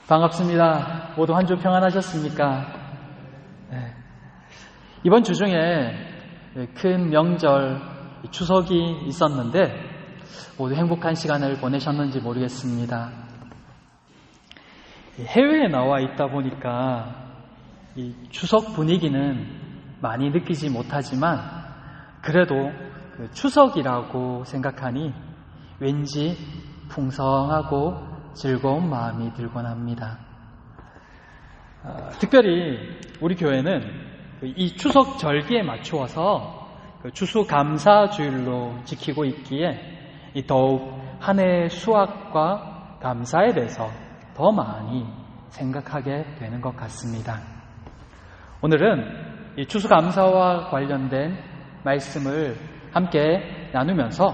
반갑습니다. 모두 한 주 평안하셨습니까? 네. 이번 주 중에 큰 명절 추석이 있었는데 모두 행복한 시간을 보내셨는지 모르겠습니다. 해외에 나와 있다 보니까 이 추석 분위기는 많이 느끼지 못하지만 그래도 추석이라고 생각하니 왠지 풍성하고 즐거운 마음이 들곤 합니다. 특별히 우리 교회는 이 추석 절기에 맞추어서 추수감사주일로 지키고 있기에 더욱 한 해의 수확과 감사에 대해서 더 많이 생각하게 되는 것 같습니다. 오늘은 이 추수감사와 관련된 말씀을 함께 나누면서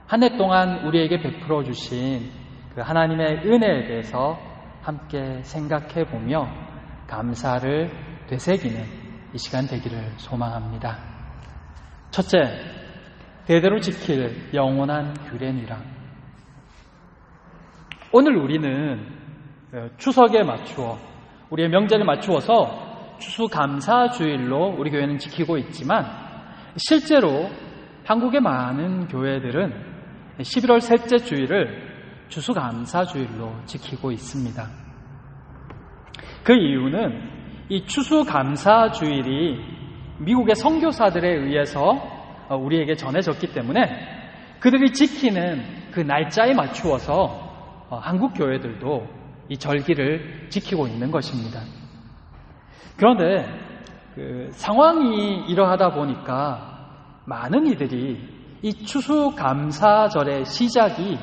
한 해 동안 우리에게 베풀어 주신 그 하나님의 은혜에 대해서 함께 생각해 보며 감사를 되새기는 이 시간 되기를 소망합니다. 첫째, 대대로 지킬 영원한 규례니라. 오늘 우리는 추석에 맞추어 우리의 명절에 맞추어서 추수감사주일로 우리 교회는 지키고 있지만 실제로 한국의 많은 교회들은 11월 셋째 주일을 추수감사주일로 지키고 있습니다. 그 이유는 이 추수감사주일이 미국의 선교사들에 의해서 우리에게 전해졌기 때문에 그들이 지키는 그 날짜에 맞추어서 한국 교회들도 이 절기를 지키고 있는 것입니다. 그런데 상황이 이러하다 보니까 많은 이들이 이 추수감사절의 시작이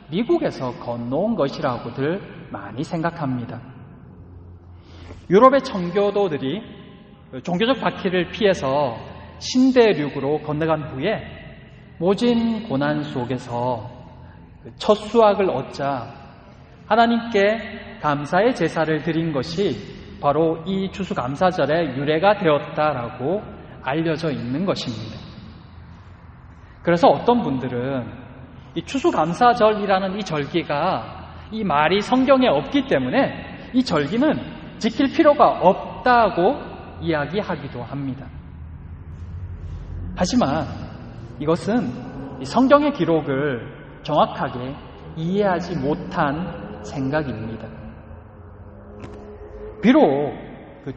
미국에서 건너온 것이라고들 많이 생각합니다. 유럽의 청교도들이 종교적 바퀴를 피해서 신대륙으로 건너간 후에 모진 고난 속에서 첫 수확을 얻자 하나님께 감사의 제사를 드린 것이 바로 이 추수감사절의 유래가 되었다라고 알려져 있는 것입니다. 그래서 어떤 분들은 이 추수감사절이라는 이 절기가 이 말이 성경에 없기 때문에 이 절기는 지킬 필요가 없다고 이야기하기도 합니다. 하지만 이것은 성경의 기록을 정확하게 이해하지 못한 생각입니다. 비록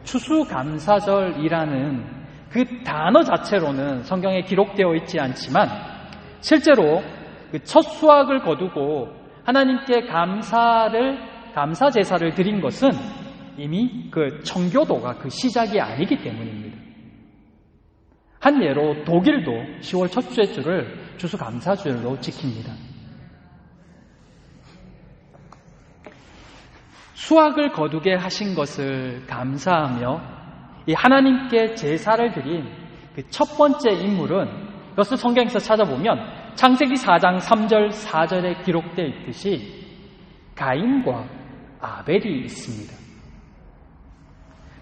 추수감사절이라는 그 단어 자체로는 성경에 기록되어 있지 않지만 실제로 첫 수확을 거두고 하나님께 감사 제사를 드린 것은 이미 청교도가 시작이 아니기 때문입니다. 한 예로 독일도 10월 첫째 주를 추수감사주일로 지킵니다. 수확을 거두게 하신 것을 감사하며 이 하나님께 제사를 드린 그 첫 번째 인물은 이것을 성경에서 찾아보면 창세기 4장 3절 4절에 기록되어 있듯이 가인과 아벨이 있습니다.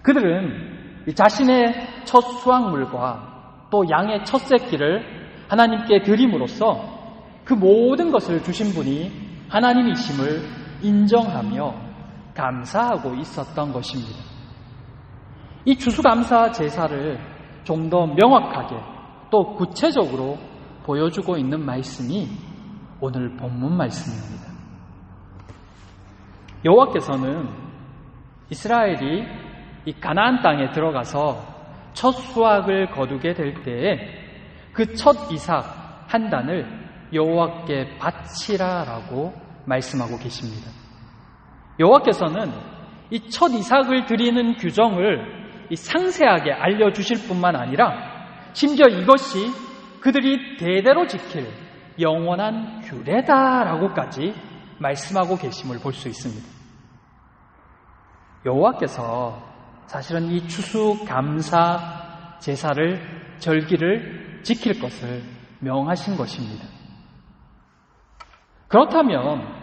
그들은 자신의 첫 수확물과 또 양의 첫 새끼를 하나님께 드림으로써 그 모든 것을 주신 분이 하나님이심을 인정하며 감사하고 있었던 것입니다. 이 추수감사 제사를 좀 더 명확하게 또 구체적으로 보여주고 있는 말씀이 오늘 본문 말씀입니다. 여호와께서는 이스라엘이 이 가나안 땅에 들어가서 첫 수확을 거두게 될 때에 그 첫 이삭 한 단을 여호와께 바치라라고 말씀하고 계십니다. 여호와께서는 이 첫 이삭을 드리는 규정을 상세하게 알려주실 뿐만 아니라 심지어 이것이 그들이 대대로 지킬 영원한 규례다라고까지 말씀하고 계심을 볼 수 있습니다. 여호와께서 사실은 이 추수감사 제사를 절기를 지킬 것을 명하신 것입니다. 그렇다면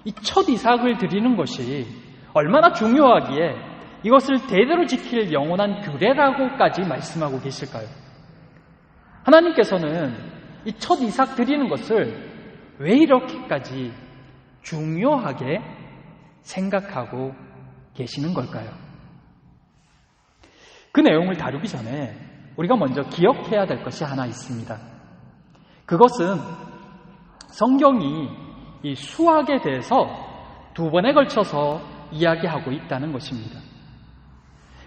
이 첫 이삭을 드리는 것이 얼마나 중요하기에 이것을 대대로 지킬 영원한 규례라고까지 말씀하고 계실까요? 하나님께서는 이 첫 이삭 드리는 것을 왜 이렇게까지 중요하게 생각하고 계시는 걸까요? 그 내용을 다루기 전에 우리가 먼저 기억해야 될 것이 하나 있습니다. 그것은 성경이 이 수학에 대해서 두 번에 걸쳐서 이야기하고 있다는 것입니다.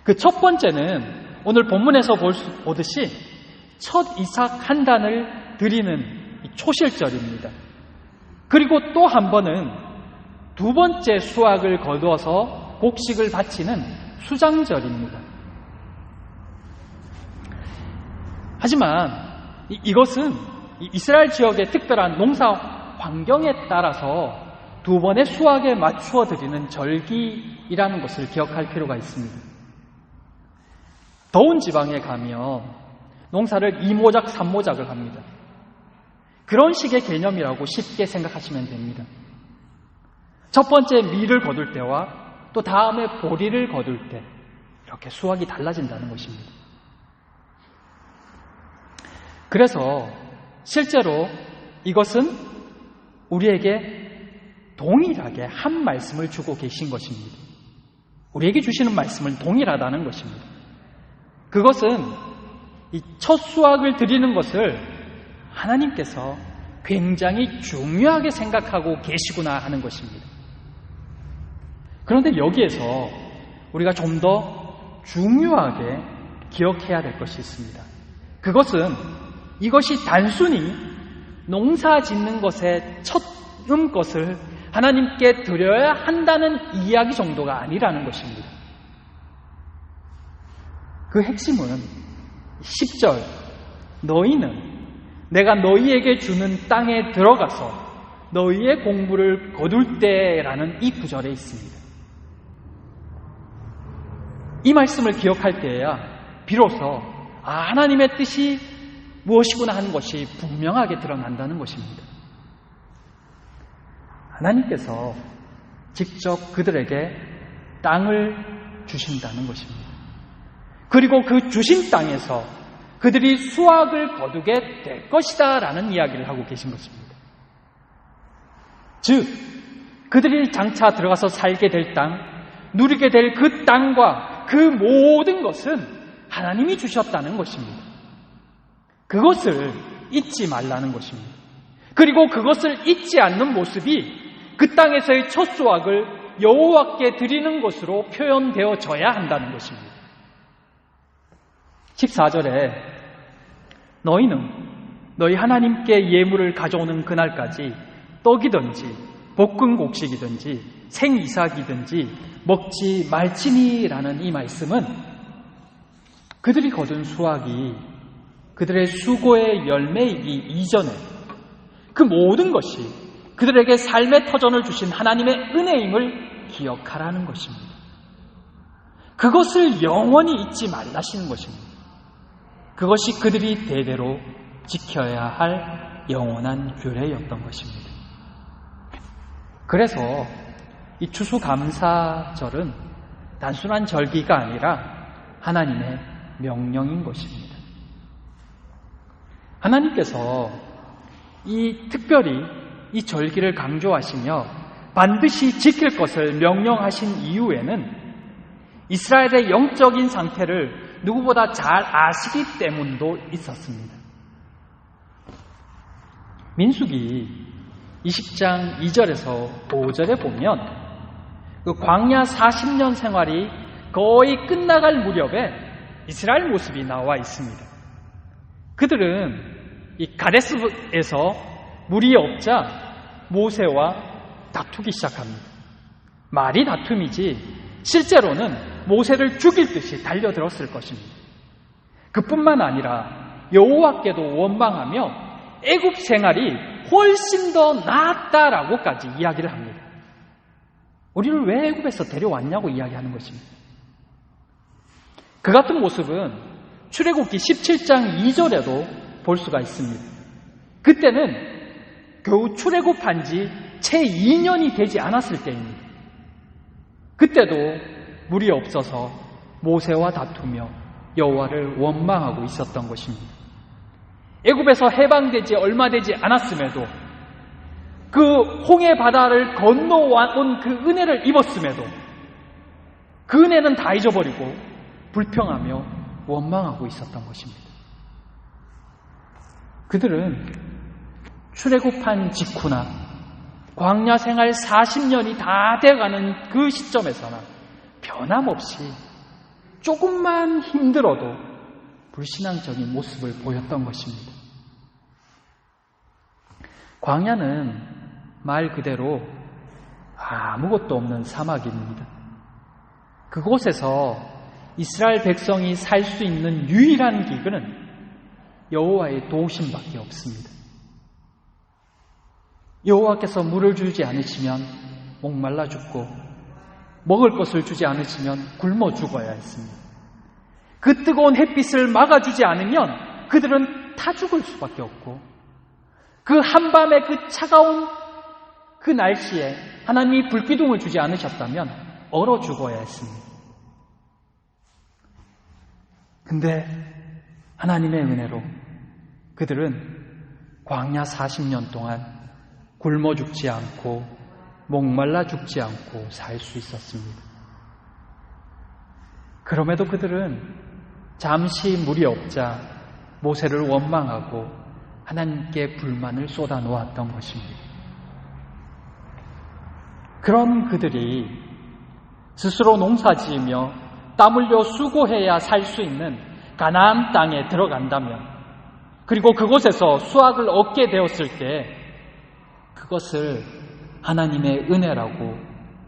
그 첫 번째는 오늘 본문에서 보듯이 첫 이삭 한 단을 드리는 초실절입니다. 그리고 또 한 번은 두 번째 수확을 거두어서 곡식을 바치는 수장절입니다. 하지만 이것은 이스라엘 지역의 특별한 농사 환경에 따라서 두 번의 수확에 맞추어 드리는 절기이라는 것을 기억할 필요가 있습니다. 더운 지방에 가면 농사를 2모작, 3모작을 합니다. 그런 식의 개념이라고 쉽게 생각하시면 됩니다. 첫 번째 밀을 거둘 때와 또 다음에 보리를 거둘 때 이렇게 수확이 달라진다는 것입니다. 그래서 실제로 이것은 우리에게 동일하게 한 말씀을 주고 계신 것입니다. 우리에게 주시는 말씀은 동일하다는 것입니다. 그것은 이 첫 수확을 드리는 것을 하나님께서 굉장히 중요하게 생각하고 계시구나 하는 것입니다. 그런데 여기에서 우리가 좀 더 중요하게 기억해야 될 것이 있습니다. 그것은 이것이 단순히 농사 짓는 것의 처음 것을 하나님께 드려야 한다는 이야기 정도가 아니라는 것입니다. 그 핵심은 10절 너희는 내가 너희에게 주는 땅에 들어가서 너희의 공부를 거둘 때라는 이 구절에 있습니다. 이 말씀을 기억할 때에야 비로소 하나님의 뜻이 무엇이구나 하는 것이 분명하게 드러난다는 것입니다. 하나님께서 직접 그들에게 땅을 주신다는 것입니다. 그리고 그 주신 땅에서 그들이 수확을 거두게 될 것이다 라는 이야기를 하고 계신 것입니다. 즉, 그들이 장차 들어가서 살게 될 땅, 누리게 될 그 땅과 그 모든 것은 하나님이 주셨다는 것입니다. 그것을 잊지 말라는 것입니다. 그리고 그것을 잊지 않는 모습이 그 땅에서의 첫 수확을 여호와께 드리는 것으로 표현되어져야 한다는 것입니다. 14절에 너희는 너희 하나님께 예물을 가져오는 그날까지 떡이든지 볶은 곡식이든지 생이삭이든지 먹지 말지니라는 이 말씀은 그들이 거둔 수확이 그들의 수고의 열매이기 이전에 그 모든 것이 그들에게 삶의 터전을 주신 하나님의 은혜임을 기억하라는 것입니다. 그것을 영원히 잊지 말라시는 것입니다. 그것이 그들이 대대로 지켜야 할 영원한 규례였던 것입니다. 그래서 이 추수감사절은 단순한 절기가 아니라 하나님의 명령인 것입니다. 하나님께서 특별히 이 절기를 강조하시며 반드시 지킬 것을 명령하신 이유에는 이스라엘의 영적인 상태를 누구보다 잘 아시기 때문도 있었습니다. 민수기 20장 2절에서 5절에 보면 그 광야 40년 생활이 거의 끝나갈 무렵에 이스라엘 모습이 나와 있습니다. 그들은 이 가데스에서 물이 없자 모세와 다투기 시작합니다. 말이 다툼이지 실제로는 모세를 죽일 듯이 달려들었을 것입니다. 그뿐만 아니라 여호와께도 원망하며 애굽 생활이 훨씬 더 낫다라고까지 이야기를 합니다. 우리를 왜 애굽에서 데려왔냐고 이야기하는 것입니다. 그 같은 모습은 출애굽기 17장 2절에도 볼 수가 있습니다. 그때는 겨우 출애굽한 지 채 2년이 되지 않았을 때입니다. 그때도 물이 없어서 모세와 다투며 여호와를 원망하고 있었던 것입니다. 애굽에서 해방되지 얼마 되지 않았음에도 그 홍해 바다를 건너온 그 은혜를 입었음에도 그 은혜는 다 잊어버리고 불평하며 원망하고 있었던 것입니다. 그들은 출애굽한 직후나 광야 생활 40년이 다 돼가는 그 시점에서나 변함없이 조금만 힘들어도 불신앙적인 모습을 보였던 것입니다. 광야는 말 그대로 아무것도 없는 사막입니다. 그곳에서 이스라엘 백성이 살 수 있는 유일한 기근은 여호와의 도우심밖에 없습니다. 여호와께서 물을 주지 않으시면 목말라 죽고 먹을 것을 주지 않으시면 굶어 죽어야 했습니다. 그 뜨거운 햇빛을 막아주지 않으면 그들은 타 죽을 수밖에 없고 그 한밤의 그 차가운 그 날씨에 하나님이 불기둥을 주지 않으셨다면 얼어 죽어야 했습니다. 근데 하나님의 은혜로 그들은 광야 40년 동안 굶어 죽지 않고 목말라 죽지 않고 살 수 있었습니다. 그럼에도 그들은 잠시 물이 없자 모세를 원망하고 하나님께 불만을 쏟아 놓았던 것입니다. 그런 그들이 스스로 농사지으며 땀 흘려 수고해야 살 수 있는 가나안 땅에 들어간다면, 그리고 그곳에서 수확을 얻게 되었을 때 그것을 하나님의 은혜라고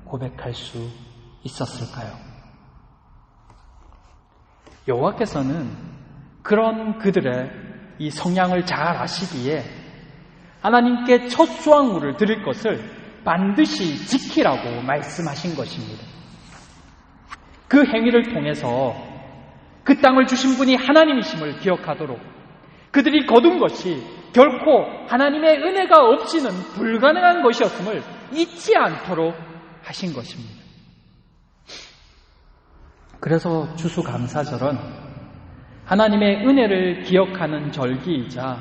고백할 수 있었을까요? 여호와께서는 그런 그들의 이 성향을 잘 아시기에 하나님께 첫 수확물을 드릴 것을 반드시 지키라고 말씀하신 것입니다. 그 행위를 통해서 그 땅을 주신 분이 하나님이심을 기억하도록, 그들이 거둔 것이 결코 하나님의 은혜가 없이는 불가능한 것이었음을 잊지 않도록 하신 것입니다. 그래서 추수감사절은 하나님의 은혜를 기억하는 절기이자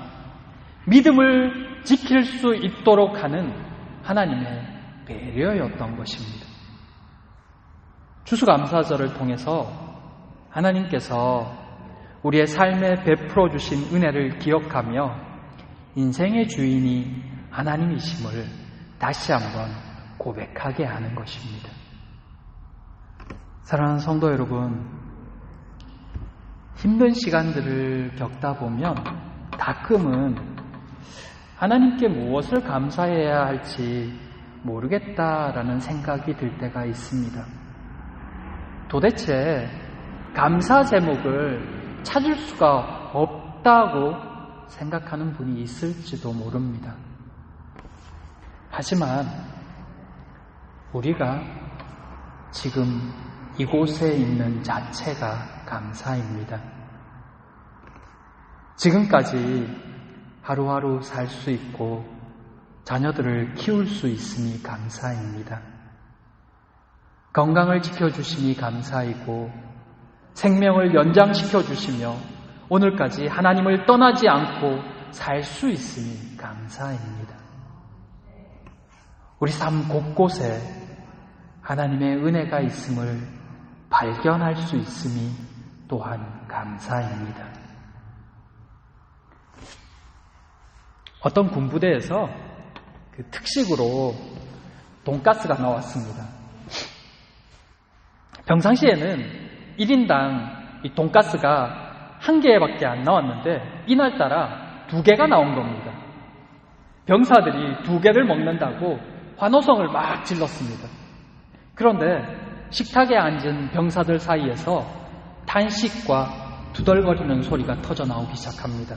믿음을 지킬 수 있도록 하는 하나님의 배려였던 것입니다. 추수감사절을 통해서 하나님께서 우리의 삶에 베풀어 주신 은혜를 기억하며 인생의 주인이 하나님이심을 다시 한번 고백하게 하는 것입니다. 사랑하는 성도 여러분, 힘든 시간들을 겪다 보면 가끔은 하나님께 무엇을 감사해야 할지 모르겠다라는 생각이 들 때가 있습니다. 도대체 감사 제목을 찾을 수가 없다고 생각하는 분이 있을지도 모릅니다. 하지만 우리가 지금 이곳에 있는 자체가 감사입니다. 지금까지 하루하루 살 수 있고 자녀들을 키울 수 있음이 감사입니다. 건강을 지켜주심이 감사이고 생명을 연장시켜 주시며 오늘까지 하나님을 떠나지 않고 살 수 있음이 감사입니다. 우리 삶 곳곳에 하나님의 은혜가 있음을 발견할 수 있음이 또한 감사입니다. 어떤 군부대에서 그 특식으로 돈가스가 나왔습니다. 평상시에는 1인당 이 돈가스가 1개밖에 안 나왔는데 이날따라 2개가 나온 겁니다. 병사들이 2개를 먹는다고 환호성을 막 질렀습니다. 그런데 식탁에 앉은 병사들 사이에서 탄식과 두덜거리는 소리가 터져 나오기 시작합니다.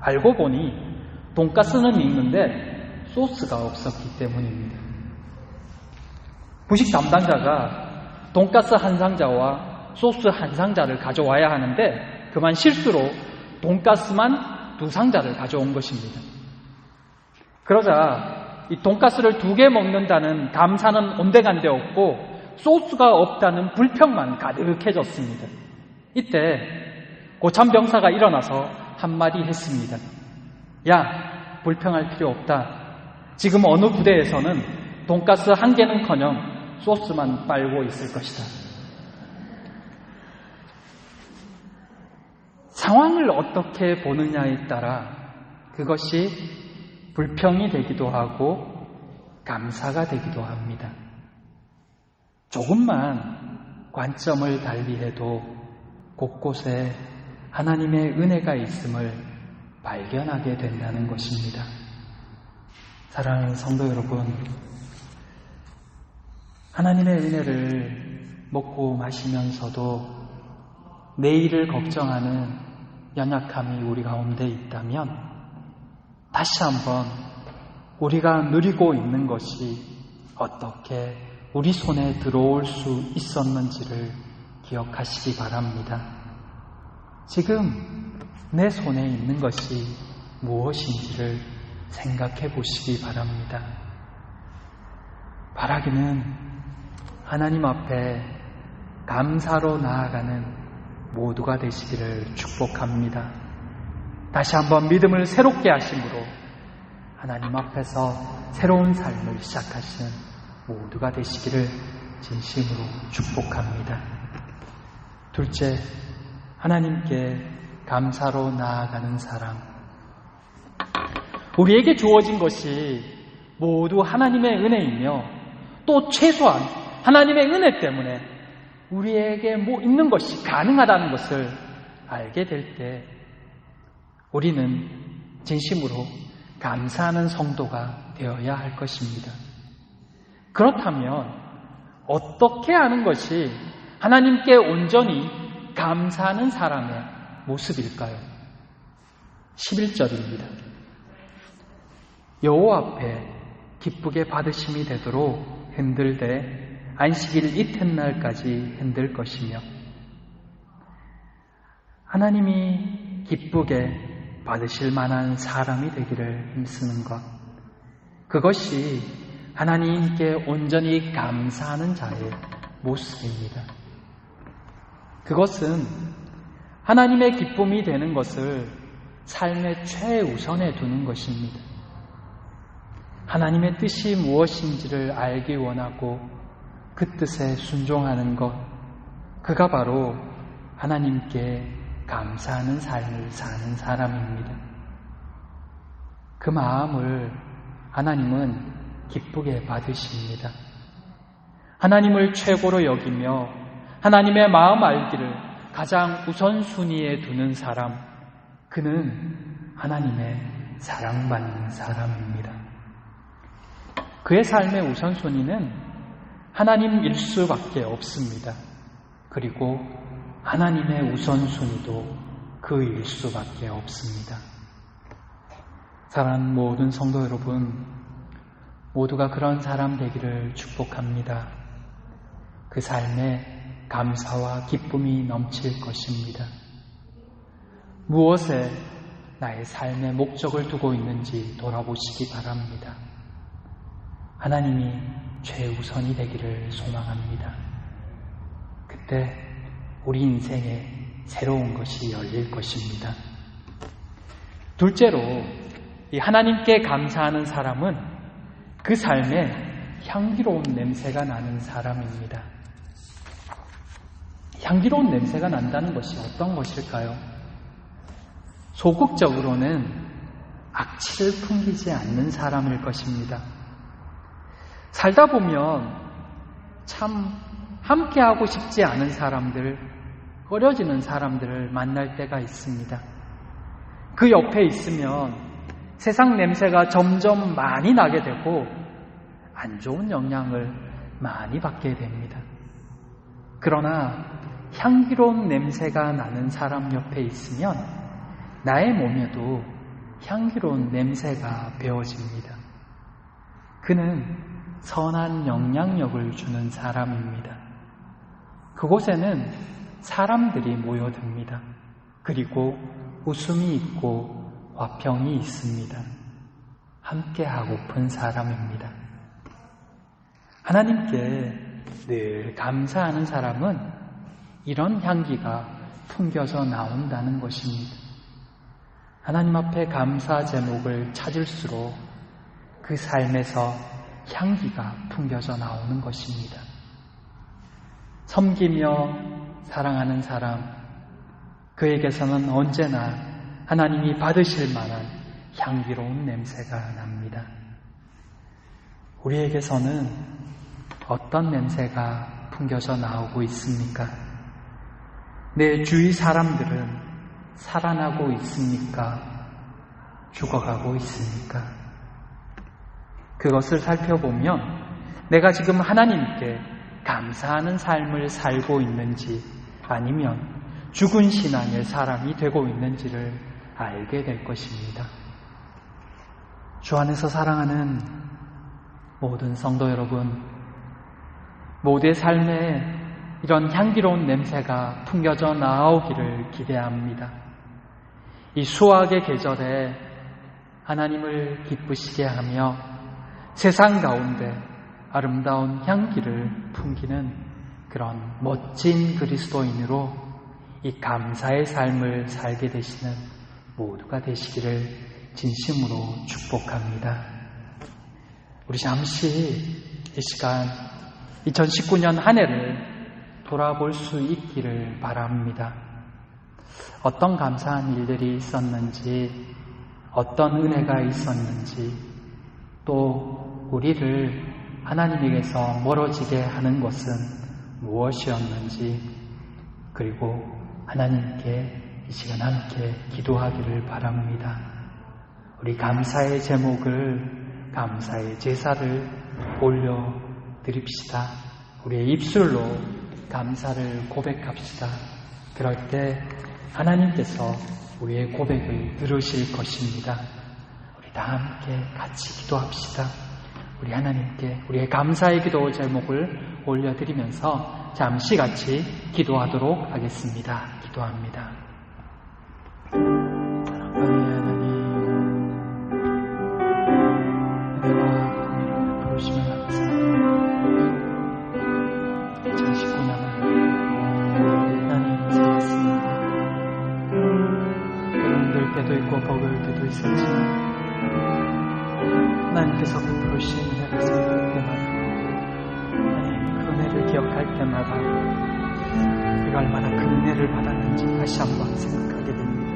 알고 보니 돈가스는 있는데 소스가 없었기 때문입니다. 부식 담당자가 돈가스 한 상자와 소스 한 상자를 가져와야 하는데 그만 실수로 돈가스만 2상자를 가져온 것입니다. 그러자 이 돈가스를 2개 먹는다는 감사는 온데간데 없고 소스가 없다는 불평만 가득해졌습니다. 이때 고참 병사가 일어나서 한마디 했습니다. 야, 불평할 필요 없다. 지금 어느 부대에서는 돈가스 한 개는커녕 소스만 빨고 있을 것이다. 상황을 어떻게 보느냐에 따라 그것이 불평이 되기도 하고 감사가 되기도 합니다. 조금만 관점을 달리해도 곳곳에 하나님의 은혜가 있음을 발견하게 된다는 것입니다. 사랑하는 성도 여러분, 하나님의 은혜를 먹고 마시면서도 내일을 걱정하는 연약함이 우리 가운데 있다면 다시 한번 우리가 누리고 있는 것이 어떻게 우리 손에 들어올 수 있었는지를 기억하시기 바랍니다. 지금 내 손에 있는 것이 무엇인지를 생각해 보시기 바랍니다. 바라기는 하나님 앞에 감사로 나아가는 모두가 되시기를 축복합니다. 다시 한번 믿음을 새롭게 하심으로 하나님 앞에서 새로운 삶을 시작하시는 모두가 되시기를 진심으로 축복합니다. 둘째, 하나님께 감사로 나아가는 사랑. 우리에게 주어진 것이 모두 하나님의 은혜이며 또 최소한 하나님의 은혜 때문에 우리에게 있는 것이 가능하다는 것을 알게 될 때 우리는 진심으로 감사하는 성도가 되어야 할 것입니다. 그렇다면 어떻게 하는 것이 하나님께 온전히 감사하는 사람의 모습일까요? 11절입니다. 여호와 앞에 기쁘게 받으심이 되도록 흔들되 안식일 이튿날까지 흔들 것이며, 하나님이 기쁘게 받으실 만한 사람이 되기를 힘쓰는 것, 그것이 하나님께 온전히 감사하는 자의 모습입니다. 그것은 하나님의 기쁨이 되는 것을 삶의 최우선에 두는 것입니다. 하나님의 뜻이 무엇인지를 알기 원하고 그 뜻에 순종하는 것, 그가 바로 하나님께 감사하는 삶을 사는 사람입니다. 그 마음을 하나님은 기쁘게 받으십니다. 하나님을 최고로 여기며 하나님의 마음 알기를 가장 우선순위에 두는 사람, 그는 하나님의 사랑받는 사람입니다. 그의 삶의 우선순위는 하나님일 수밖에 없습니다. 그리고 하나님의 우선순위도 그일 수밖에 없습니다. 사랑하는 모든 성도 여러분, 모두가 그런 사람 되기를 축복합니다. 그 삶에 감사와 기쁨이 넘칠 것입니다. 무엇에 나의 삶의 목적을 두고 있는지 돌아보시기 바랍니다. 하나님이 최우선이 되기를 소망합니다. 그때 우리 인생에 새로운 것이 열릴 것입니다. 둘째로, 이 하나님께 감사하는 사람은 그 삶에 향기로운 냄새가 나는 사람입니다. 향기로운 냄새가 난다는 것이 어떤 것일까요? 소극적으로는 악취를 풍기지 않는 사람일 것입니다. 살다 보면 참 함께하고 싶지 않은 사람들, 꺼려지는 사람들을 만날 때가 있습니다. 그 옆에 있으면 세상 냄새가 점점 많이 나게 되고 안 좋은 영향을 많이 받게 됩니다. 그러나 향기로운 냄새가 나는 사람 옆에 있으면 나의 몸에도 향기로운 냄새가 배어집니다. 그는 선한 영향력을 주는 사람입니다. 그곳에는 사람들이 모여듭니다. 그리고 웃음이 있고 화평이 있습니다. 함께하고픈 사람입니다. 하나님께 늘 감사하는 사람은 이런 향기가 풍겨서 나온다는 것입니다. 하나님 앞에 감사 제목을 찾을수록 그 삶에서 향기가 풍겨져 나오는 것입니다. 섬기며 사랑하는 사람, 그에게서는 언제나 하나님이 받으실 만한 향기로운 냄새가 납니다. 우리에게서는 어떤 냄새가 풍겨져 나오고 있습니까? 내 주위 사람들은 살아나고 있습니까? 죽어가고 있습니까? 그것을 살펴보면 내가 지금 하나님께 감사하는 삶을 살고 있는지 아니면 죽은 신앙의 사람이 되고 있는지를 알게 될 것입니다. 주 안에서 사랑하는 모든 성도 여러분, 모두의 삶에 이런 향기로운 냄새가 풍겨져 나오기를 기대합니다. 이 수확의 계절에 하나님을 기쁘시게 하며 세상 가운데 아름다운 향기를 풍기는 그런 멋진 그리스도인으로 이 감사의 삶을 살게 되시는 모두가 되시기를 진심으로 축복합니다. 우리 잠시 이 시간 2019년 한 해를 돌아볼 수 있기를 바랍니다. 어떤 감사한 일들이 있었는지, 어떤 은혜가 있었는지, 또 우리를 하나님에게서 멀어지게 하는 것은 무엇이었는지, 그리고 하나님께 이 시간 함께 기도하기를 바랍니다. 우리 감사의 제목을, 감사의 제사를 올려드립시다. 우리의 입술로 감사를 고백합시다. 그럴 때 하나님께서 우리의 고백을 들으실 것입니다. 우리 다 함께 같이 기도합시다. 우리 하나님께 우리의 감사의 기도 제목을 올려드리면서 잠시 같이 기도하도록 하겠습니다. 기도합니다. 사랑하는 하나님, 은혜와 공의를 부르시며 감사합니다. 2019년을 하나님 살았습니다. 때로는 때도 있고 버거울 때도 있었지만 하나님께서 베푸신 은혜를 생각할 때마다, 하나님 그 은혜를 기억할 때마다 우리가 얼마나 그 은혜를 받았는지 다시 한번 생각하게 됩니다.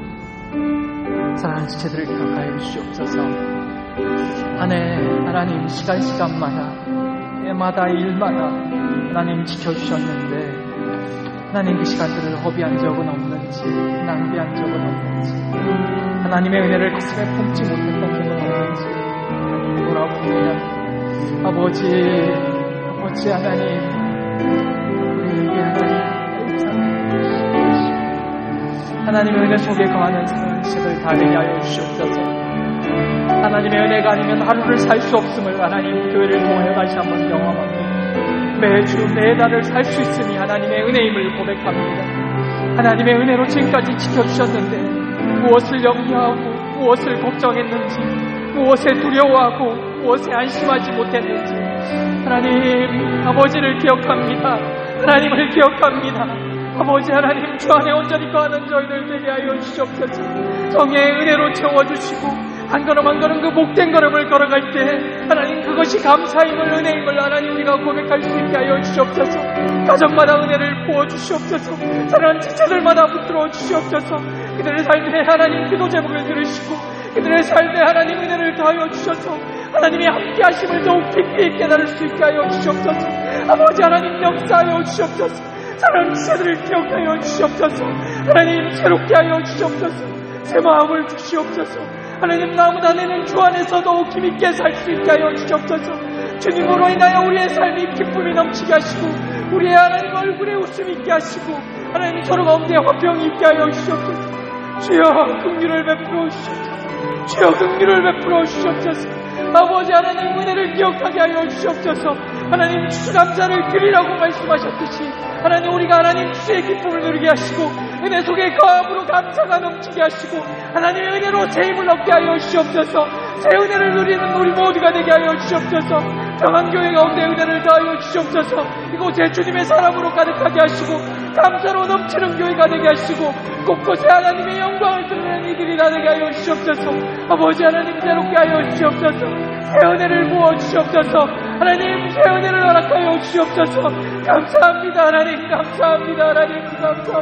사랑하는 지체들을 기억하여 주시옵소서. 한 해 하나님 시간마다 때마다 일마다 하나님 지켜주셨는데 하나님 그 시간들을 허비한 적은 없는지, 낭비한 적은 없는지, 하나님의 은혜를 가슴에 품지 못했던 적은 없는지 하나님 돌아보면 아버지 하나님, 우리에게 하나님의 은혜 속에 거하는 생활식을 다 되게 하여 주시옵소서. 하나님의 은혜가 아니면 하루를 살 수 없음을 하나님 교회를 통하여 다시 한번 경험합니다. 매주 매달을 살 수 있으니 하나님의 은혜임을 고백합니다. 하나님의 은혜로 지금까지 지켜주셨는데 무엇을 염려하고 무엇을 걱정했는지, 무엇에 두려워하고 무엇에 안심하지 못했는지 하나님 아버지를 기억합니다. 하나님을 기억합니다. 아버지 하나님, 주 안에 온전히 거하는 저희들 되게 하여 주시옵소서. 성령의 은혜로 채워주시고 한 걸음 한 걸음 그 복된 걸음을 걸어갈 때 하나님 그것이 감사임을, 은혜임을 하나님 우리가 고백할 수 있게 하여 주시옵소서. 가정마다 은혜를 부어주시옵소서. 사랑하는 지체들마다 붙들어 주시옵소서. 그들의 삶에 하나님 기도 제목을 들으시고 그들의 삶에 하나님 은혜를 더하여 주셔서 하나님의 함께 하심을 더욱 깊이 깨달을 수 있게 하여 주시옵소서. 아버지 하나님 역사하여 주시옵소서. 사랑하는 지체들을 기억하여 주시옵소서. 하나님 새롭게 하여 주시옵소서. 새 마음을 주시옵소서. 하나님 나무다 내는 주 안에서 더욱 힘있게 살 수 있게 하여 주시옵소서. 주님으로 인하여 우리의 삶이 기쁨이 넘치게 하시고 우리의 하나님 얼굴에 웃음이 있게 하시고 하나님 서로 가운데 화평이 있게 하여 주시옵소서. 주여 긍휼을 베풀어 주시옵소서. 주여 긍휼을 베풀어 주시옵소서. 아버지 하나님 은혜를 기억하게 하여 주시옵소서. 하나님 추수감사를 드리라고 말씀하셨듯이 하나님 우리가 하나님 주의 기쁨을 누리게 하시고 은혜 속에 거함으로 감사가 넘치게 하시고 하나님의 은혜로 새 힘을 얻게 하여 주시옵소서. 새 은혜를 누리는 우리 모두가 되게 하여 주시옵소서. 평안교회 가운데 은혜를 더하여 주시옵소서. 이곳에 주님의 사랑으로 가득하게 하시고 감사로 넘치는 교회가 되게 하시고 곳곳에 하나님의 영광을 드러내는 이들이 다 되게 하여 주시옵소서. 아버지 하나님 새롭게 하여 주시옵소서. 새 은혜를 부어주시옵소서. 하나님 새 은혜를 허락하여 주시옵소서. 감사합니다 하나님. 감사합니다 하나님. 감사합니다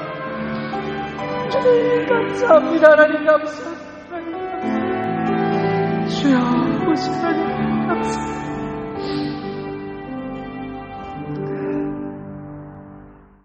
주님. 감사합니다 하나님. 감사합니다 주여. 아버지 하나님 감사합니다.